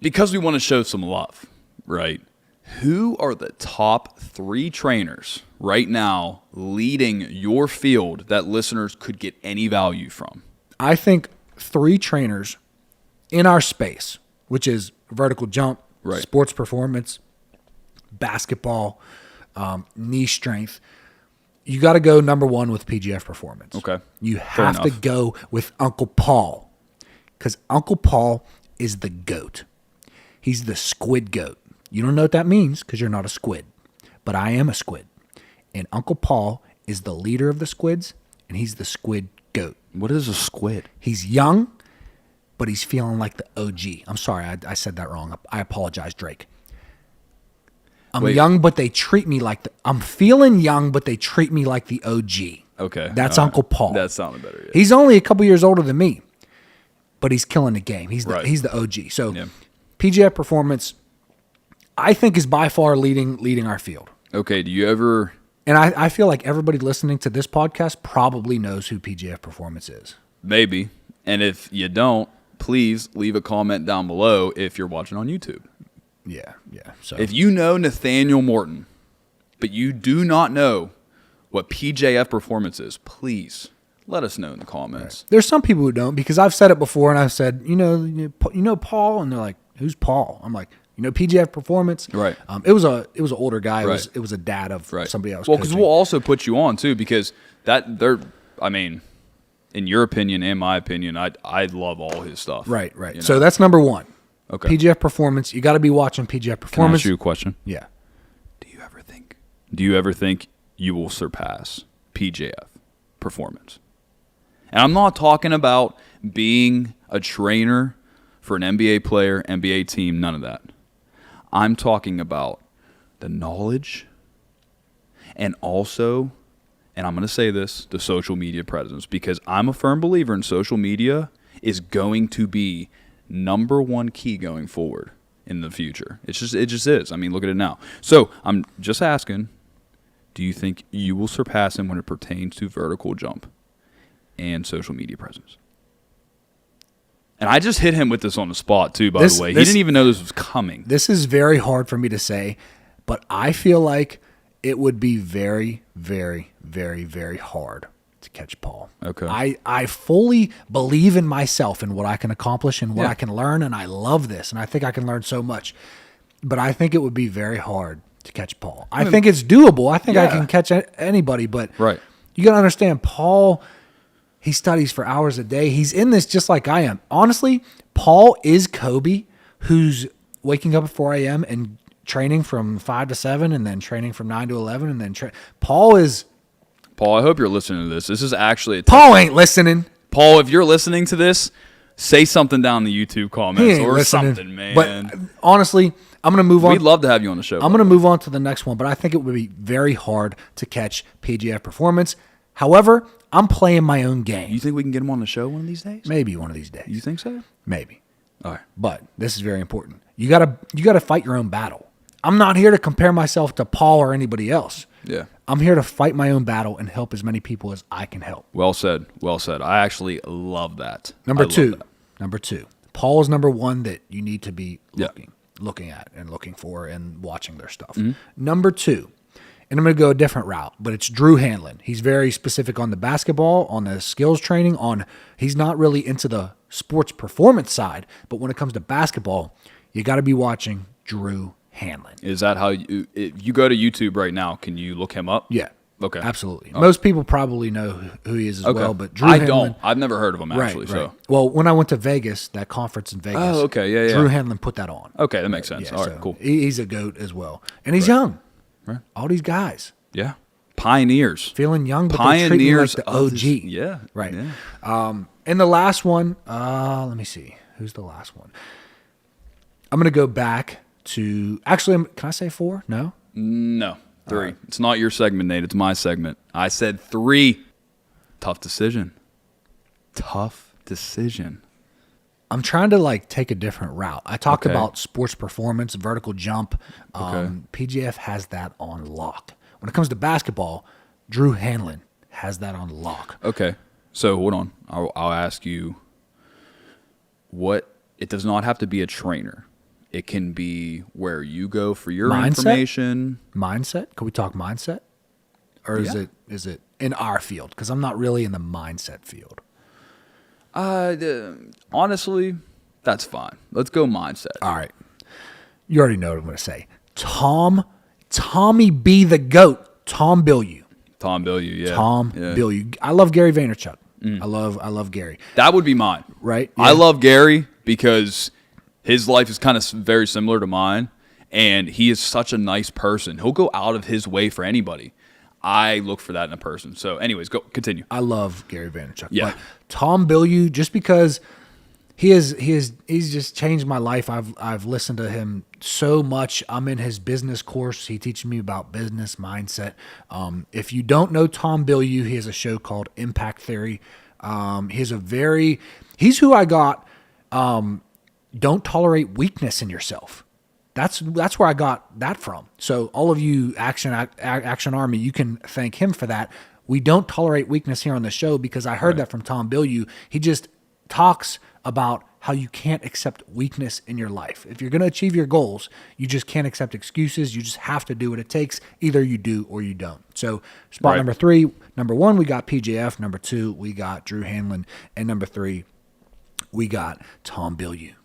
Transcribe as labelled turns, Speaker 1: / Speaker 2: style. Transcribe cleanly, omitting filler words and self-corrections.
Speaker 1: because we want to show some love, right? Who are the top 3 trainers right now leading your field that listeners could get any value from?
Speaker 2: I think 3 trainers in our space, which is vertical jump,
Speaker 1: Right.
Speaker 2: sports performance, basketball, knee strength. You got to go number 1 with PGF Performance.
Speaker 1: Okay.
Speaker 2: You
Speaker 1: Fair
Speaker 2: have to
Speaker 1: enough.
Speaker 2: go with Uncle Paul, because Uncle Paul is the GOAT. He's the squid goat. You don't know what that means because you're not a squid, but I am a squid. And Uncle Paul is the leader of the squids, and he's the squid goat.
Speaker 1: What is a squid?
Speaker 2: He's young, but he's feeling like the OG. I'm sorry, I said that wrong. I apologize, Drake. I'm
Speaker 1: Wait.
Speaker 2: young, but they treat me like I'm feeling young, but they treat me like the OG.
Speaker 1: Okay.
Speaker 2: That's
Speaker 1: all right.
Speaker 2: Uncle Paul.
Speaker 1: That sounded better. Yeah.
Speaker 2: He's only a couple years older than me, but he's killing the game. He's the,
Speaker 1: Right.
Speaker 2: he's the OG. So
Speaker 1: Yeah.
Speaker 2: PGF Performance, I think, is by far leading our field.
Speaker 1: Okay. Do you ever...
Speaker 2: And I feel like everybody listening to this podcast probably knows who PGF Performance is.
Speaker 1: Maybe. And if you don't, please leave a comment down below if you're watching on YouTube.
Speaker 2: Yeah. So
Speaker 1: If you know Nathaniel Morton, but you do not know what PJF Performance is, please let us know in the comments.
Speaker 2: there's some people who don't, because I've said it before, and I've said, you know Paul, and they're like, who's Paul? I'm like, PGF Performance.
Speaker 1: Right.
Speaker 2: It was an older guy.
Speaker 1: Right.
Speaker 2: It was a dad of
Speaker 1: Right.
Speaker 2: somebody else.
Speaker 1: Well, because we'll also put you on too, because in your opinion and my opinion, I love all his stuff.
Speaker 2: Right.
Speaker 1: You know?
Speaker 2: So that's number 1.
Speaker 1: Okay.
Speaker 2: PGF Performance. You got to be watching PGF
Speaker 1: Can I
Speaker 2: Performance.
Speaker 1: ask you a question?
Speaker 2: Yeah.
Speaker 1: Do you ever think you will surpass PJF Performance? And I'm not talking about being a trainer for an NBA player, NBA team, none of that. I'm talking about the knowledge and also, and I'm going to say this, the social media presence, because I'm a firm believer in social media is going to be number 1 key going forward in the future. It just is. I mean, look at it now. So I'm just asking, do you think you will surpass him when it pertains to vertical jump and social media presence? And I just hit him with this on the spot too, by the way. He didn't even know this was coming.
Speaker 2: This is very hard for me to say, but I feel like it would be very, very, very, very hard to catch Paul.
Speaker 1: Okay.
Speaker 2: I fully believe in myself and what I can accomplish and what
Speaker 1: Yeah.
Speaker 2: I can learn, and I love this, and I think I can learn so much. But I think it would be very hard to catch Paul. I think it's doable. I think I
Speaker 1: Yeah.
Speaker 2: can catch anybody, but
Speaker 1: Right.
Speaker 2: you got to understand, Paul, he studies for hours a day. He's in this just like I am. Honestly, Paul is Kobe, who's waking up at 4 a.m. and training from 5 to 7 and then training from 9 to 11 and then Paul,
Speaker 1: I hope you're listening to this. This is actually a
Speaker 2: Paul ain't listening.
Speaker 1: Paul, if you're listening to this, say something down in the YouTube
Speaker 2: He
Speaker 1: comments
Speaker 2: ain't
Speaker 1: or
Speaker 2: listening.
Speaker 1: something, man.
Speaker 2: But honestly, I'm going to move on.
Speaker 1: We'd love to have you on the show.
Speaker 2: I'm going to move on to the next one, but I think it would be very hard to catch PGF Performance. However, I'm playing my own game.
Speaker 1: You think we can get him on the show one of these days?
Speaker 2: Maybe one of these days.
Speaker 1: You think so?
Speaker 2: Maybe.
Speaker 1: All right.
Speaker 2: But this is very important. You gotta fight your own battle. I'm not here to compare myself to Paul or anybody else.
Speaker 1: Yeah.
Speaker 2: I'm here to fight my own battle and help as many people as I can help.
Speaker 1: Well said. Well said. I actually love that.
Speaker 2: Number
Speaker 1: I love
Speaker 2: 2.
Speaker 1: that.
Speaker 2: Number 2. Paul is number 1 that you need to be
Speaker 1: Yeah.
Speaker 2: looking at and looking for and watching their stuff.
Speaker 1: Mm-hmm.
Speaker 2: Number 2. And I'm going to go a different route, but it's Drew Hanlon. He's very specific on the basketball, on the skills training, he's not really into the sports performance side, but when it comes to basketball, you got to be watching Drew Hanlon.
Speaker 1: Is that how if you go to YouTube right now, can you look him up?
Speaker 2: Yeah.
Speaker 1: Okay.
Speaker 2: Absolutely. Most people probably know who he is as well, but Drew
Speaker 1: I
Speaker 2: Hanlon,
Speaker 1: don't. I've never heard of him actually.
Speaker 2: Right.
Speaker 1: So
Speaker 2: Well, when I went to Vegas, that conference in Vegas,
Speaker 1: Oh, okay. Yeah.
Speaker 2: Drew Hanlon put that on.
Speaker 1: Okay, that makes sense.
Speaker 2: Yeah,
Speaker 1: All right,
Speaker 2: so
Speaker 1: cool.
Speaker 2: He's a GOAT as well. And he's young.
Speaker 1: Right.
Speaker 2: All these guys
Speaker 1: Yeah. Pioneers.
Speaker 2: feeling young, but they treat me like
Speaker 1: Pioneers
Speaker 2: the
Speaker 1: of
Speaker 2: OG.
Speaker 1: this- yeah.
Speaker 2: Right.
Speaker 1: Yeah.
Speaker 2: And the last one, let me see. Who's the last one? I'm going to go back to, actually, can I say 4? No?
Speaker 1: No. 3. It's not your segment, Nate. It's my segment. I said 3. Tough decision. Tough decision.
Speaker 2: I'm trying to take a different route. I talked
Speaker 1: Okay.
Speaker 2: about sports performance, vertical jump.
Speaker 1: Okay.
Speaker 2: PGF has that on lock. When it comes to basketball, Drew Hanlon has that on lock.
Speaker 1: Okay. So hold on. I'll ask you what, it does not have to be a trainer, It can be where you go for your
Speaker 2: Mindset?
Speaker 1: information.
Speaker 2: Mindset? Can we talk mindset? Or is
Speaker 1: Yeah.
Speaker 2: it in our field? Because I'm not really in the mindset field.
Speaker 1: Honestly, that's fine. Let's go mindset.
Speaker 2: All right. You already know what I'm going to say. Tommy B. the GOAT. Tom Bilyeu.
Speaker 1: Tom Bilyeu, yeah.
Speaker 2: Tom
Speaker 1: Yeah.
Speaker 2: Bilyeu. I love Gary Vaynerchuk. I love Gary.
Speaker 1: That would be mine.
Speaker 2: Right?
Speaker 1: I
Speaker 2: Yeah.
Speaker 1: love Gary because his life is kind of very similar to mine, and he is such a nice person. He'll go out of his way for anybody. I look for that in a person. So, anyways, go continue.
Speaker 2: I love Gary Vaynerchuk.
Speaker 1: Yeah.
Speaker 2: But Tom Bilyeu, just because he's just changed my life. I've listened to him so much. I'm in his business course. He teaches me about business mindset. If you don't know Tom Bilyeu, he has a show called Impact Theory. He's who I got. Don't tolerate weakness in yourself. That's where I got that from. So all of you Action Army, you can thank him for that. We don't tolerate weakness here on the show because I heard that from Tom Bilyeu. He just talks about how you can't accept weakness in your life. If you're going to achieve your goals, you just can't accept excuses. You just have to do what it takes. Either you do or you don't. So spot
Speaker 1: Right.
Speaker 2: number 3, number 1, we got PJF. Number 2, we got Drew Hanlon. And number 3, we got Tom Bilyeu.